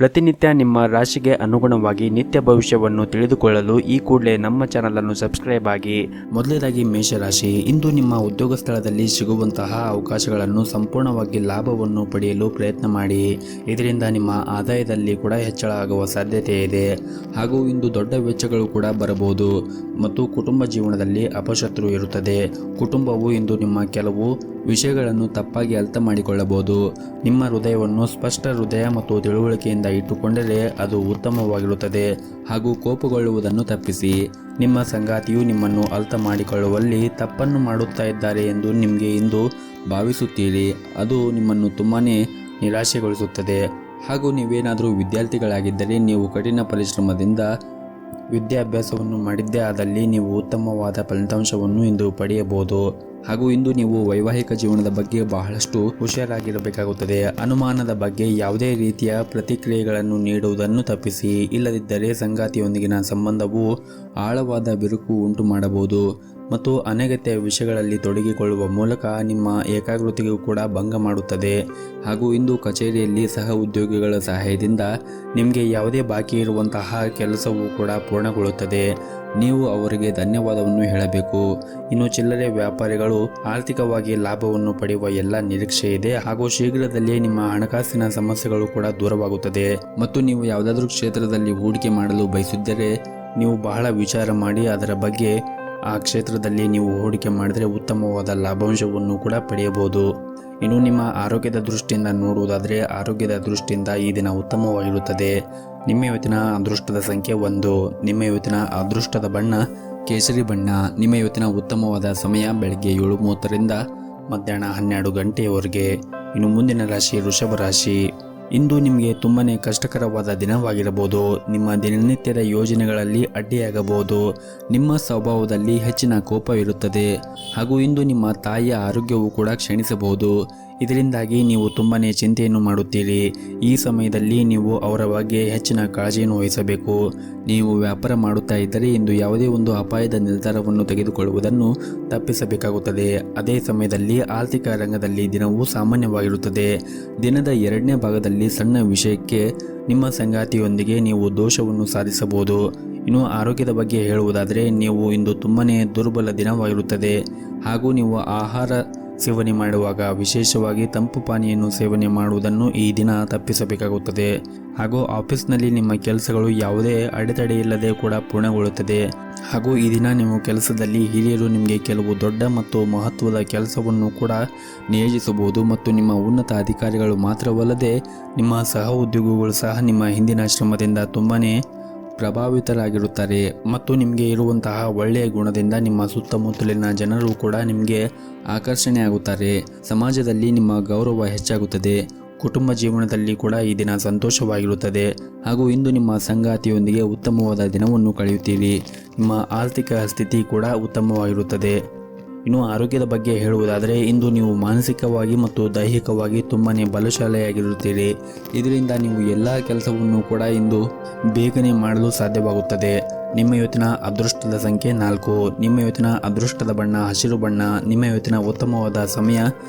ಪ್ರತಿನಿತ್ಯ ನಿಮ್ಮ ರಾಶಿಗೆ ಅನುಗುಣವಾಗಿ ನಿತ್ಯ ಭವಿಷ್ಯವನ್ನು ತಿಳಿದುಕೊಳ್ಳಲು ಈ ಕೂಡಲೇ ನಮ್ಮ ಚಾನಲ್ ಅನ್ನು ಸಬ್ಸ್ಕ್ರೈಬ್ ಆಗಿ. ಮೊದಲನೇದಾಗಿ ಮೇಷರಾಶಿ, ಇಂದು ನಿಮ್ಮ ಉದ್ಯೋಗ ಸ್ಥಳದಲ್ಲಿ ಸಿಗುವಂತಹ ಅವಕಾಶಗಳನ್ನು ಸಂಪೂರ್ಣವಾಗಿ ಲಾಭವನ್ನು ಪಡೆಯಲು ಪ್ರಯತ್ನ ಮಾಡಿ. ಇದರಿಂದ ನಿಮ್ಮ ಆದಾಯದಲ್ಲಿ ಕೂಡ ಹೆಚ್ಚಳ ಆಗುವ ಸಾಧ್ಯತೆ ಇದೆ. ಹಾಗೂ ಇಂದು ದೊಡ್ಡ ವೆಚ್ಚಗಳು ಕೂಡ ಬರಬಹುದು ಮತ್ತು ಕುಟುಂಬ ಜೀವನದಲ್ಲಿ ಅಪಶತ್ರು ಇರುತ್ತದೆ. ಕುಟುಂಬವು ಇಂದು ನಿಮ್ಮ ಕೆಲವು ವಿಷಯಗಳನ್ನು ತಪ್ಪಾಗಿ ಅರ್ಥ ಮಾಡಿಕೊಳ್ಳಬಹುದು. ನಿಮ್ಮ ಹೃದಯವನ್ನು ಸ್ಪಷ್ಟ ಹೃದಯ ಮತ್ತು ತಿಳುವಳಿಕೆಯಿಂದ ಇಟ್ಟುಕೊಂಡರೆ ಅದು ಉತ್ತಮವಾಗಿರುತ್ತದೆ. ಹಾಗೂ ಕೋಪಗೊಳ್ಳುವುದನ್ನು ತಪ್ಪಿಸಿ. ನಿಮ್ಮ ಸಂಗಾತಿಯು ನಿಮ್ಮನ್ನು ಅರ್ಥ ಮಾಡಿಕೊಳ್ಳುವಲ್ಲಿ ತಪ್ಪನ್ನು ಮಾಡುತ್ತಾ ಇದ್ದಾರೆ ಎಂದು ನಿಮಗೆ ಇಂದು ಭಾವಿಸುತ್ತೀರಿ. ಅದು ನಿಮ್ಮನ್ನು ತುಂಬಾನೇ ನಿರಾಶೆಗೊಳಿಸುತ್ತದೆ. ಹಾಗೂ ನೀವೇನಾದರೂ ವಿದ್ಯಾರ್ಥಿಗಳಾಗಿದ್ದರೆ ನೀವು ಕಠಿಣ ಪರಿಶ್ರಮದಿಂದ ವಿದ್ಯಾಭ್ಯಾಸವನ್ನು ಮಾಡಿದ್ದೇ ಆದಲ್ಲಿ ನೀವು ಉತ್ತಮವಾದ ಫಲಿತಾಂಶವನ್ನು ಇಂದು ಪಡೆಯಬಹುದು. ಹಾಗೂ ಇಂದು ನೀವು ವೈವಾಹಿಕ ಜೀವನದ ಬಗ್ಗೆ ಬಹಳಷ್ಟು ಹುಷಾರಾಗಿರಬೇಕಾಗುತ್ತದೆ. ಅನುಮಾನದ ಬಗ್ಗೆ ಯಾವುದೇ ರೀತಿಯ ಪ್ರತಿಕ್ರಿಯೆಗಳನ್ನು ನೀಡುವುದನ್ನು ತಪ್ಪಿಸಿ. ಇಲ್ಲದಿದ್ದರೆ ಸಂಗಾತಿಯೊಂದಿಗಿನ ಸಂಬಂಧವು ಆಳವಾದ ಬಿರುಕು ಉಂಟು ಮಾಡಬಹುದು ಮತ್ತು ಅನಗತ್ಯ ವಿಷಯಗಳಲ್ಲಿ ತೊಡಗಿಕೊಳ್ಳುವ ಮೂಲಕ ನಿಮ್ಮ ಏಕಾಗ್ರತೆಗೂ ಕೂಡ ಭಂಗ ಮಾಡುತ್ತದೆ. ಹಾಗೂ ಇಂದು ಕಚೇರಿಯಲ್ಲಿ ಸಹ ಉದ್ಯೋಗಿಗಳ ಸಹಾಯದಿಂದ ನಿಮಗೆ ಯಾವುದೇ ಬಾಕಿ ಇರುವಂತಹ ಕೆಲಸವೂ ಕೂಡ ಪೂರ್ಣಗೊಳ್ಳುತ್ತದೆ. ನೀವು ಅವರಿಗೆ ಧನ್ಯವಾದವನ್ನು ಹೇಳಬೇಕು. ಇನ್ನು ಚಿಲ್ಲರೆ ವ್ಯಾಪಾರಿಗಳು ಆರ್ಥಿಕವಾಗಿ ಲಾಭವನ್ನು ಪಡೆಯುವ ಎಲ್ಲ ನಿರೀಕ್ಷೆ ಇದೆ. ಹಾಗೂ ಶೀಘ್ರದಲ್ಲೇ ನಿಮ್ಮ ಹಣಕಾಸಿನ ಸಮಸ್ಯೆಗಳು ಕೂಡ ದೂರವಾಗುತ್ತದೆ. ಮತ್ತು ನೀವು ಯಾವುದಾದ್ರೂ ಕ್ಷೇತ್ರದಲ್ಲಿ ಹೂಡಿಕೆ ಮಾಡಲು ಬಯಸಿದ್ದರೆ ನೀವು ಬಹಳ ವಿಚಾರ ಮಾಡಿ ಅದರ ಬಗ್ಗೆ ಆ ಕ್ಷೇತ್ರದಲ್ಲಿ ನೀವು ಹೂಡಿಕೆ ಮಾಡಿದರೆ ಉತ್ತಮವಾದ ಲಾಭಾಂಶವನ್ನು ಕೂಡ ಪಡೆಯಬಹುದು. ಇನ್ನು ನಿಮ್ಮ ಆರೋಗ್ಯದ ದೃಷ್ಟಿಯಿಂದ ನೋಡುವುದಾದರೆ ಆರೋಗ್ಯದ ದೃಷ್ಟಿಯಿಂದ ಈ ದಿನ ಉತ್ತಮವಾಗಿರುತ್ತದೆ. ನಿಮ್ಮ ಇವತ್ತಿನ ಅದೃಷ್ಟದ ಸಂಖ್ಯೆ 1. ನಿಮ್ಮ ಇವತ್ತಿನ ಅದೃಷ್ಟದ ಬಣ್ಣ ಕೇಸರಿ ಬಣ್ಣ. ನಿಮ್ಮ ಇವತ್ತಿನ ಉತ್ತಮವಾದ ಸಮಯ ಬೆಳಗ್ಗೆ 7:30ರಿಂದ ಮಧ್ಯಾಹ್ನ 12 ಗಂಟೆಯವರೆಗೆ. ಇನ್ನು ಮುಂದಿನ ರಾಶಿ ವೃಷಭ ರಾಶಿ. ಇಂದು ನಿಮಗೆ ತುಂಬನೇ ಕಷ್ಟಕರವಾದ ದಿನವಾಗಿರಬಹುದು. ನಿಮ್ಮ ದಿನನಿತ್ಯದ ಯೋಜನೆಗಳಲ್ಲಿ ಅಡ್ಡಿಯಾಗಬಹುದು. ನಿಮ್ಮ ಸ್ವಭಾವದಲ್ಲಿ ಹೆಚ್ಚಿನ ಕೋಪ ಇರುತ್ತದೆ. ಹಾಗೂ ಇಂದು ನಿಮ್ಮ ತಾಯಿಯ ಆರೋಗ್ಯವು ಕೂಡ ಕ್ಷೀಣಿಸಬಹುದು. ಇದರಿಂದಾಗಿ ನೀವು ತುಂಬನೇ ಚಿಂತೆಯನ್ನು ಮಾಡುತ್ತೀರಿ. ಈ ಸಮಯದಲ್ಲಿ ನೀವು ಅವರ ಬಗ್ಗೆ ಹೆಚ್ಚಿನ ಕಾಳಜಿಯನ್ನು ವಹಿಸಬೇಕು. ನೀವು ವ್ಯಾಪಾರ ಮಾಡುತ್ತಾ ಇದ್ದರೆ ಇಂದು ಯಾವುದೇ ಒಂದು ಅಪಾಯದ ನಿರ್ಧಾರವನ್ನು ತೆಗೆದುಕೊಳ್ಳುವುದನ್ನು ತಪ್ಪಿಸಬೇಕಾಗುತ್ತದೆ. ಅದೇ ಸಮಯದಲ್ಲಿ ಆರ್ಥಿಕ ರಂಗದಲ್ಲಿ ದಿನವೂ ಸಾಮಾನ್ಯವಾಗಿರುತ್ತದೆ. ದಿನದ 2ನೇ ಭಾಗದಲ್ಲಿ ಸಣ್ಣ ವಿಷಯಕ್ಕೆ ನಿಮ್ಮ ಸಂಗಾತಿಯೊಂದಿಗೆ ನೀವು ದೋಷವನ್ನು ಸಾಧಿಸಬಹುದು. ಇನ್ನು ಆರೋಗ್ಯದ ಬಗ್ಗೆ ಹೇಳುವುದಾದರೆ ನೀವು ಇಂದು ತುಂಬನೇ ದುರ್ಬಲ ದಿನವಾಗಿರುತ್ತದೆ. ಹಾಗೂ ನೀವು ಆಹಾರ ಸೇವನೆ ಮಾಡುವಾಗ ವಿಶೇಷವಾಗಿ ತಂಪು ಪಾನೀಯನ್ನು ಸೇವನೆ ಮಾಡುವುದನ್ನು ಈ ದಿನ ತಪ್ಪಿಸಬೇಕಾಗುತ್ತದೆ. ಹಾಗೂ ಆಫೀಸ್ನಲ್ಲಿ ನಿಮ್ಮ ಕೆಲಸಗಳು ಯಾವುದೇ ಅಡೆತಡೆ ಇಲ್ಲದೆ ಕೂಡ ಪೂರ್ಣಗೊಳ್ಳುತ್ತದೆ. ಹಾಗೂ ಈ ದಿನ ನೀವು ಕೆಲಸದಲ್ಲಿ ಹಿರಿಯರು ನಿಮಗೆ ಕೆಲವು ದೊಡ್ಡ ಮತ್ತು ಮಹತ್ವದ ಕೆಲಸವನ್ನು ಕೂಡ ನಿಯೋಜಿಸಬಹುದು. ಮತ್ತು ನಿಮ್ಮ ಉನ್ನತ ಅಧಿಕಾರಿಗಳು ಮಾತ್ರವಲ್ಲದೆ ನಿಮ್ಮ ಸಹ ಉದ್ಯೋಗಿಗಳು ಸಹ ನಿಮ್ಮ ಹಿಂದಿನ ಶ್ರಮದಿಂದ ತುಂಬನೇ ಪ್ರಭಾವಿತರಾಗಿರುತ್ತಾರೆ. ಮತ್ತು ನಿಮಗೆ ಇರುವಂತಹ ಒಳ್ಳೆಯ ಗುಣದಿಂದ ನಿಮ್ಮ ಸುತ್ತಮುತ್ತಲಿನ ಜನರು ಕೂಡ ನಿಮಗೆ ಆಕರ್ಷಣೆ ಆಗುತ್ತಾರೆ. ಸಮಾಜದಲ್ಲಿ ನಿಮ್ಮ ಗೌರವ ಹೆಚ್ಚಾಗುತ್ತದೆ. ಕುಟುಂಬ ಜೀವನದಲ್ಲಿ ಕೂಡ ಈ ದಿನ ಸಂತೋಷವಾಗಿರುತ್ತದೆ. ಹಾಗೂ ಇಂದು ನಿಮ್ಮ ಸಂಗಾತಿಯೊಂದಿಗೆ ಉತ್ತಮವಾದ ದಿನವನ್ನು ಕಳೆಯುತ್ತೀರಿ. ನಿಮ್ಮ ಆರ್ಥಿಕ ಸ್ಥಿತಿ ಕೂಡ ಉತ್ತಮವಾಗಿರುತ್ತದೆ. ಇನ್ನು ಆರೋಗ್ಯದ ಬಗ್ಗೆ ಹೇಳುವುದಾದರೆ ಇಂದು ನೀವು ಮಾನಸಿಕವಾಗಿ ಮತ್ತು ದೈಹಿಕವಾಗಿ ತುಂಬನೇ ಬಲಶಾಲಿಯಾಗಿರುತ್ತೀರಿ. ಇದರಿಂದ ನೀವು ಎಲ್ಲ ಕೆಲಸವನ್ನು ಕೂಡ ಇಂದು ಬೇಗನೆ ಮಾಡಲು ಸಾಧ್ಯವಾಗುತ್ತದೆ. ನಿಮ್ಮ ಇವತ್ತಿನ ಅದೃಷ್ಟದ ಸಂಖ್ಯೆ 4. ನಿಮ್ಮ ಇವತ್ತಿನ ಅದೃಷ್ಟದ ಬಣ್ಣ ಹಸಿರು ಬಣ್ಣ. ನಿಮ್ಮ ಇವತ್ತಿನ ಉತ್ತಮವಾದ ಸಮಯ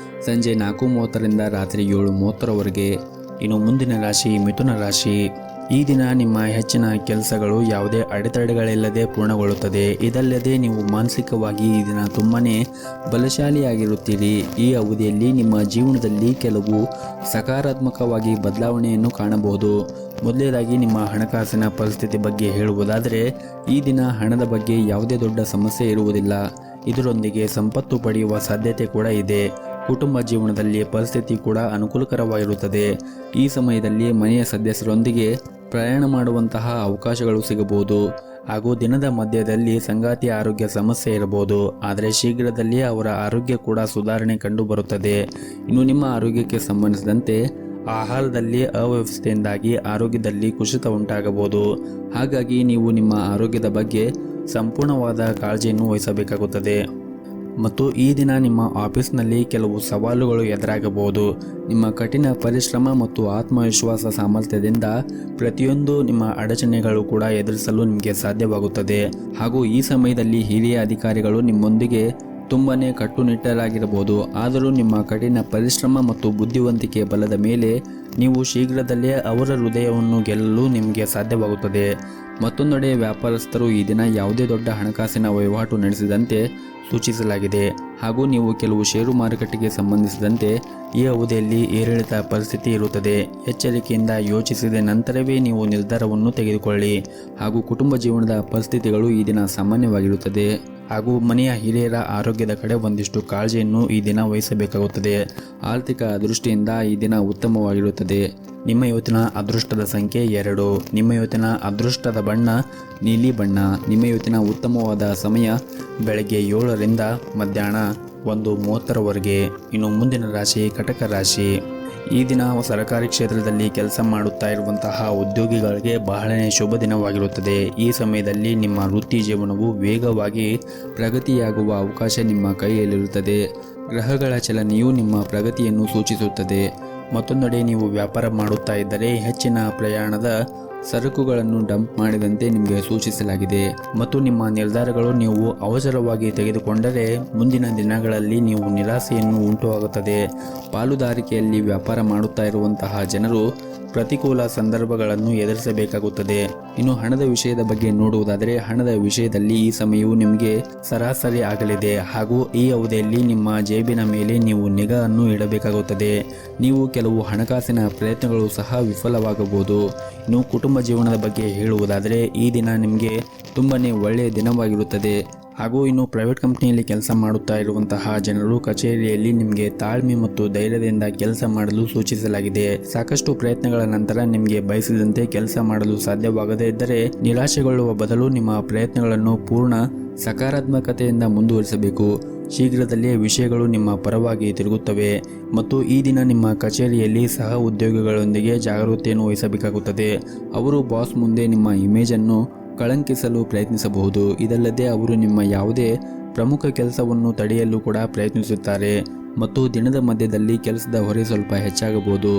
ಸಂಜೆ 4:30ರಿಂದ ರಾತ್ರಿ 7:30ರವರೆಗೆ. ಇನ್ನು ಮುಂದಿನ ರಾಶಿ ಮಿಥುನ ರಾಶಿ. ಈ ದಿನ ನಿಮ್ಮ ಹೆಚ್ಚಿನ ಕೆಲಸಗಳು ಯಾವುದೇ ಅಡೆತಡೆಗಳಿಲ್ಲದೆ ಪೂರ್ಣಗೊಳ್ಳುತ್ತದೆ. ಇದಲ್ಲದೆ ನೀವು ಮಾನಸಿಕವಾಗಿ ಈ ದಿನ ತುಂಬನೇ ಬಲಶಾಲಿಯಾಗಿರುತ್ತೀರಿ. ಈ ಅವಧಿಯಲ್ಲಿ ನಿಮ್ಮ ಜೀವನದಲ್ಲಿ ಕೆಲವು ಸಕಾರಾತ್ಮಕವಾಗಿ ಬದಲಾವಣೆಯನ್ನು ಕಾಣಬಹುದು. ಮೊದಲನೇದಾಗಿ ನಿಮ್ಮ ಹಣಕಾಸಿನ ಪರಿಸ್ಥಿತಿ ಬಗ್ಗೆ ಹೇಳುವುದಾದರೆ ಈ ದಿನ ಹಣದ ಬಗ್ಗೆ ಯಾವುದೇ ದೊಡ್ಡ ಸಮಸ್ಯೆ ಇರುವುದಿಲ್ಲ. ಇದರೊಂದಿಗೆ ಸಂಪತ್ತು ಪಡೆಯುವ ಸಾಧ್ಯತೆ ಕೂಡ ಇದೆ. ಕುಟುಂಬ ಜೀವನದಲ್ಲಿ ಪರಿಸ್ಥಿತಿ ಕೂಡ ಅನುಕೂಲಕರವಾಗಿರುತ್ತದೆ. ಈ ಸಮಯದಲ್ಲಿ ಮನೆಯ ಸದಸ್ಯರೊಂದಿಗೆ ಪ್ರಯಾಣ ಮಾಡುವಂತಹ ಅವಕಾಶಗಳು ಸಿಗಬಹುದು. ಹಾಗೂ ದಿನದ ಮಧ್ಯದಲ್ಲಿ ಸಂಗಾತಿಯ ಆರೋಗ್ಯ ಸಮಸ್ಯೆ ಇರಬಹುದು. ಆದರೆ ಶೀಘ್ರದಲ್ಲೇ ಅವರ ಆರೋಗ್ಯ ಕೂಡ ಸುಧಾರಣೆ ಕಂಡು ಬರುತ್ತದೆ. ಇನ್ನು ನಿಮ್ಮ ಆರೋಗ್ಯಕ್ಕೆ ಸಂಬಂಧಿಸಿದಂತೆ ಆಹಾರದಲ್ಲಿ ಅವ್ಯವಸ್ಥೆಯಿಂದಾಗಿ ಆರೋಗ್ಯದಲ್ಲಿ ಕುಸಿತ ಉಂಟಾಗಬಹುದು. ಹಾಗಾಗಿ ನೀವು ನಿಮ್ಮ ಆರೋಗ್ಯದ ಬಗ್ಗೆ ಸಂಪೂರ್ಣವಾದ ಕಾಳಜಿಯನ್ನು ವಹಿಸಬೇಕಾಗುತ್ತದೆ. ಮತ್ತು ಈ ದಿನ ನಿಮ್ಮ ಆಫೀಸ್ನಲ್ಲಿ ಕೆಲವು ಸವಾಲುಗಳು ಎದುರಾಗಬಹುದು. ನಿಮ್ಮ ಕಠಿಣ ಪರಿಶ್ರಮ ಮತ್ತು ಆತ್ಮವಿಶ್ವಾಸ ಸಾಮರ್ಥ್ಯದಿಂದ ಪ್ರತಿಯೊಂದು ನಿಮ್ಮ ಅಡಚಣೆಗಳು ಕೂಡ ಎದುರಿಸಲು ನಿಮಗೆ ಸಾಧ್ಯವಾಗುತ್ತದೆ. ಹಾಗೂ ಈ ಸಮಯದಲ್ಲಿ ಹಿರಿಯ ಅಧಿಕಾರಿಗಳು ನಿಮ್ಮೊಂದಿಗೆ ತುಂಬಾನೇ ಕಟ್ಟುನಿಟ್ಟರಾಗಿರಬಹುದು. ಆದರೂ ನಿಮ್ಮ ಕಠಿಣ ಪರಿಶ್ರಮ ಮತ್ತು ಬುದ್ಧಿವಂತಿಕೆ ಬಲದ ಮೇಲೆ ನೀವು ಶೀಘ್ರದಲ್ಲೇ ಅವರ ಹೃದಯವನ್ನು ಗೆಲ್ಲಲು ನಿಮಗೆ ಸಾಧ್ಯವಾಗುತ್ತದೆ. ಮತ್ತೊಂದೆಡೆ ವ್ಯಾಪಾರಸ್ಥರು ಈ ದಿನ ಯಾವುದೇ ದೊಡ್ಡ ಹಣಕಾಸಿನ ವಹಿವಾಟು ನಡೆಸಿದಂತೆ ಸೂಚಿಸಲಾಗಿದೆ. ಹಾಗೂ ನೀವು ಕೆಲವು ಷೇರು ಮಾರುಕಟ್ಟೆಗೆ ಸಂಬಂಧಿಸಿದಂತೆ ಈ ಅವಧಿಯಲ್ಲಿ ಏರಿಳಿತ ಪರಿಸ್ಥಿತಿ ಇರುತ್ತದೆ. ಎಚ್ಚರಿಕೆಯಿಂದ ಯೋಚಿಸಿದ ನಂತರವೇ ನೀವು ನಿರ್ಧಾರವನ್ನು ತೆಗೆದುಕೊಳ್ಳಿ. ಹಾಗೂ ಕುಟುಂಬ ಜೀವನದ ಪರಿಸ್ಥಿತಿಗಳು ಈ ದಿನ ಸಾಮಾನ್ಯವಾಗಿರುತ್ತದೆ. ಹಾಗೂ ಮನೆಯ ಹಿರಿಯರ ಆರೋಗ್ಯದ ಕಡೆ ಒಂದಿಷ್ಟು ಕಾಳಜಿಯನ್ನು ಈ ದಿನ ವಹಿಸಬೇಕಾಗುತ್ತದೆ. ಆರ್ಥಿಕ ದೃಷ್ಟಿಯಿಂದ ಈ ದಿನ ಉತ್ತಮವಾಗಿರುತ್ತದೆ. ನಿಮ್ಮ ಇವತ್ತಿನ ಅದೃಷ್ಟದ ಸಂಖ್ಯೆ 2. ನಿಮ್ಮ ಇವತ್ತಿನ ಅದೃಷ್ಟದ ಬಣ್ಣ ನೀಲಿ ಬಣ್ಣ. ನಿಮ್ಮ ಇವತ್ತಿನ ಉತ್ತಮವಾದ ಸಮಯ ಬೆಳಗ್ಗೆ 7ರಿಂದ ಮಧ್ಯಾಹ್ನ 1:30ರವರೆಗೆ. ಇನ್ನು ಮುಂದಿನ ರಾಶಿ ಕಟಕ ರಾಶಿ. ಈ ದಿನ ಸರ್ಕಾರಿ ಕ್ಷೇತ್ರದಲ್ಲಿ ಕೆಲಸ ಮಾಡುತ್ತಾ ಇರುವಂತಹ ಉದ್ಯೋಗಿಗಳಿಗೆ ಬಹಳನೇ ಶುಭ ದಿನವಾಗಿರುತ್ತದೆ. ಈ ಸಮಯದಲ್ಲಿ ನಿಮ್ಮ ವೃತ್ತಿ ಜೀವನವು ವೇಗವಾಗಿ ಪ್ರಗತಿಯಾಗುವ ಅವಕಾಶ ನಿಮ್ಮ ಕೈಯಲ್ಲಿರುತ್ತದೆ. ಗ್ರಹಗಳ ಚಲನೆಯು ನಿಮ್ಮ ಪ್ರಗತಿಯನ್ನು ಸೂಚಿಸುತ್ತದೆ. ಮತ್ತೊಂದೆಡೆ ನೀವು ವ್ಯಾಪಾರ ಮಾಡುತ್ತಾ ಇದ್ದರೆ ಹೆಚ್ಚಿನ ಪ್ರಯಾಣದ ಸರಕುಗಳನ್ನು ಡಂಪ್ ಮಾಡಿದಂತೆ ನಿಮಗೆ ಸೂಚಿಸಲಾಗಿದೆ. ಮತ್ತು ನಿಮ್ಮ ನಿರ್ಧಾರಗಳು ನೀವು ಅವಸರವಾಗಿ ತೆಗೆದುಕೊಂಡರೆ ಮುಂದಿನ ದಿನಗಳಲ್ಲಿ ನೀವು ನಿರಾಸೆಯನ್ನು ಉಂಟುವಾಗುತ್ತದೆ. ಪಾಲುದಾರಿಕೆಯಲ್ಲಿ ವ್ಯಾಪಾರ ಮಾಡುತ್ತಾ ಇರುವಂತಹ ಜನರು ಪ್ರತಿಕೂಲ ಸಂದರ್ಭಗಳನ್ನು ಎದುರಿಸಬೇಕಾಗುತ್ತದೆ. ಇನ್ನು ಹಣದ ವಿಷಯದ ಬಗ್ಗೆ ನೋಡುವುದಾದರೆ ಹಣದ ವಿಷಯದಲ್ಲಿ ಈ ಸಮಯವು ನಿಮಗೆ ಸರಾಸರಿ ಆಗಲಿದೆ. ಹಾಗೂ ಈ ಅವಧಿಯಲ್ಲಿ ನಿಮ್ಮ ಜೇಬಿನ ಮೇಲೆ ನೀವು ನಿಗಾವನ್ನು ಇಡಬೇಕಾಗುತ್ತದೆ. ನೀವು ಕೆಲವು ಹಣಕಾಸಿನ ಪ್ರಯತ್ನಗಳು ಸಹ ವಿಫಲವಾಗಬಹುದು. ಇನ್ನು ಕುಟುಂಬ ಜೀವನದ ಬಗ್ಗೆ ಹೇಳುವುದಾದರೆ ಈ ದಿನ ನಿಮಗೆ ತುಂಬಾನೇ ಒಳ್ಳೆಯ ದಿನವಾಗಿರುತ್ತದೆ. ಹಾಗೂ ಇನ್ನು ಪ್ರೈವೇಟ್ ಕಂಪ್ನಿಯಲ್ಲಿ ಕೆಲಸ ಮಾಡುತ್ತಾ ಇರುವಂತಹ ಜನರು ಕಚೇರಿಯಲ್ಲಿ ನಿಮಗೆ ತಾಳ್ಮೆ ಮತ್ತು ಧೈರ್ಯದಿಂದ ಕೆಲಸ ಮಾಡಲು ಸೂಚಿಸಲಾಗಿದೆ. ಸಾಕಷ್ಟು ಪ್ರಯತ್ನಗಳ ನಂತರ ನಿಮಗೆ ಬಯಸಿದಂತೆ ಕೆಲಸ ಮಾಡಲು ಸಾಧ್ಯವಾಗದೇ ಇದ್ದರೆ ನಿರಾಶೆಗೊಳ್ಳುವ ಬದಲು ನಿಮ್ಮ ಪ್ರಯತ್ನಗಳನ್ನು ಪೂರ್ಣ ಸಕಾರಾತ್ಮಕತೆಯಿಂದ ಮುಂದುವರಿಸಬೇಕು. ಶೀಘ್ರದಲ್ಲೇ ವಿಷಯಗಳು ನಿಮ್ಮ ಪರವಾಗಿ ತಿರುಗುತ್ತವೆ. ಮತ್ತು ಈ ದಿನ ನಿಮ್ಮ ಕಚೇರಿಯಲ್ಲಿ ಸಹ ಉದ್ಯೋಗಿಗಳೊಂದಿಗೆ ಜಾಗರೂಕತೆಯನ್ನು ವಹಿಸಬೇಕಾಗುತ್ತದೆ. ಅವರು ಬಾಸ್ ಮುಂದೆ ನಿಮ್ಮ ಇಮೇಜನ್ನು ಕಳಂಕಿಸಲು ಪ್ರಯತ್ನಿಸಬಹುದು. ಇದಲ್ಲದೆ ಅವರು ನಿಮ್ಮ ಯಾವುದೇ ಪ್ರಮುಖ ಕೆಲಸವನ್ನು ತಡೆಯಲು ಕೂಡ ಪ್ರಯತ್ನಿಸುತ್ತಾರೆ. ಮತ್ತು ದಿನದ ಮಧ್ಯದಲ್ಲಿ ಕೆಲಸದ ಹೊರೆ ಸ್ವಲ್ಪ ಹೆಚ್ಚಾಗಬಹುದು.